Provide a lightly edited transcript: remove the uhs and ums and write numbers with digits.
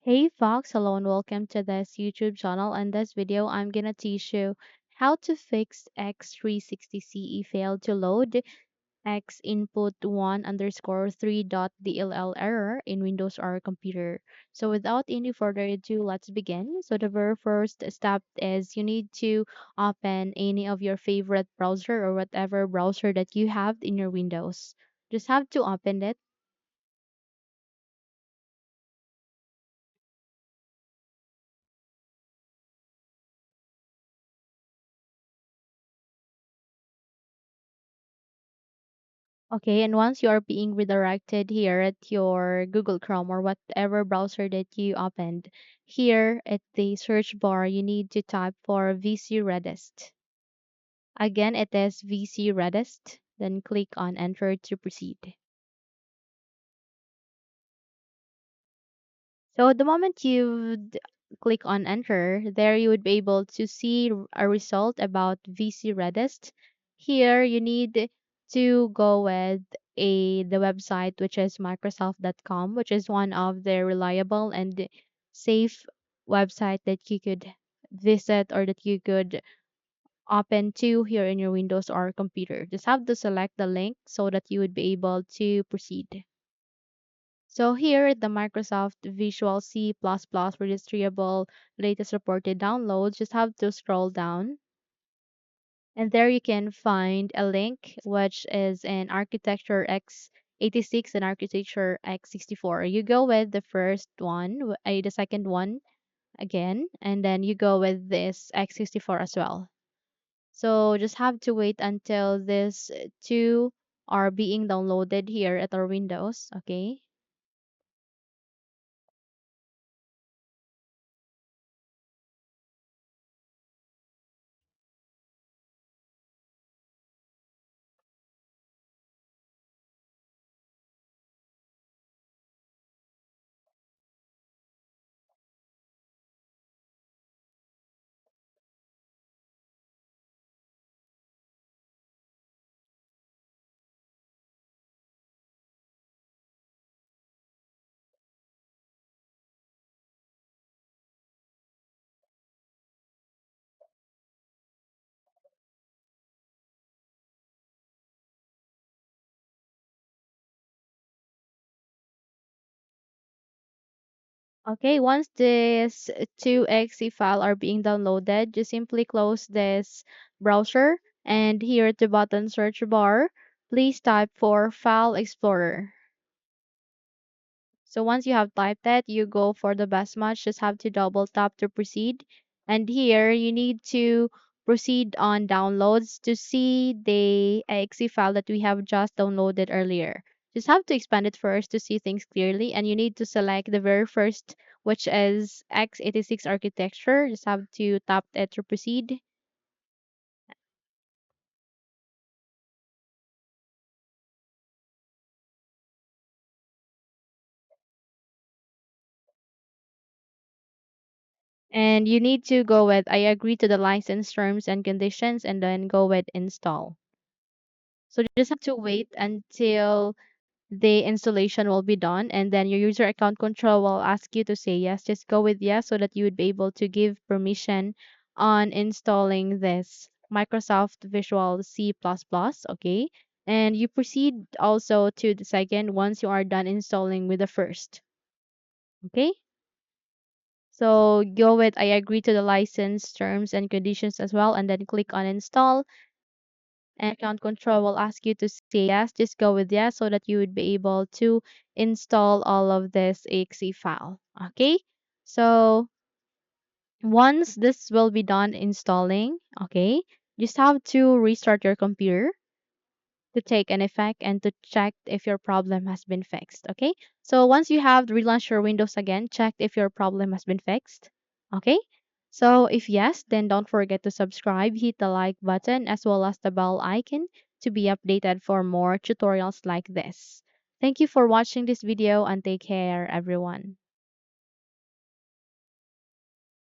Hey Fox, hello and welcome to this YouTube channel. In this video, I'm gonna teach you how to fix x360ce failed to load xinput1 underscore 3.dll error in Windows or computer. So without any further ado, let's begin. So the very first step is you need to open any of your favorite browser or whatever browser that you have in your Windows. Just have to open it. Okay, and once you are being redirected here at your Google Chrome or whatever browser that you opened, here at the search bar, you need to type for VC Redist. Again, it is VC Redist. Then click on Enter to proceed. So the moment you click on enter, there you would be able to see a result about VC Redist. Here you need to go with the website which is Microsoft.com, which is one of the reliable and safe website that you could visit or that you could open to here in your Windows or computer. Just have to select the link so that you would be able to proceed. So here, the Microsoft Visual C++ registrable latest reported downloads, just have to scroll down. And there you can find a link which is in architecture x86 and architecture x64. You go with the first one, the second one again, and then you go with this x64 as well. So just have to wait until this two are being downloaded here at our Windows, okay? Okay, once this 2.exe file are being downloaded, just simply close this browser and here at the bottom search bar, please type for File Explorer. So once you have typed that, you go for the best match, just have to double tap to proceed. And here you need to proceed on downloads to see the exe file that we have just downloaded earlier. Just have to expand it first to see things clearly and you need to select the very first which is x86 architecture. Just have to tap it to proceed. And you need to go with I agree to the license terms and conditions and then go with install. So you just have to wait until the installation will be done and then your user account control will ask you to say yes. Just go with yes so that you would be able to give permission on installing this Microsoft Visual C++, okay? And you proceed also to the second once you are done installing with the first, okay? So go with I agree to the license terms and conditions as well and then click on install and account control will ask you to say yes. Just go with yes so that you would be able to install all of this exe file. Okay. So once this will be done installing, okay, just have to restart your computer to take an effect and to check if your problem has been fixed. Okay. So once you have relaunched your Windows again, check if your problem has been fixed. Okay. So if yes, then don't forget to subscribe, hit the like button as well as the bell icon to be updated for more tutorials like this. Thank you for watching this video and take care everyone.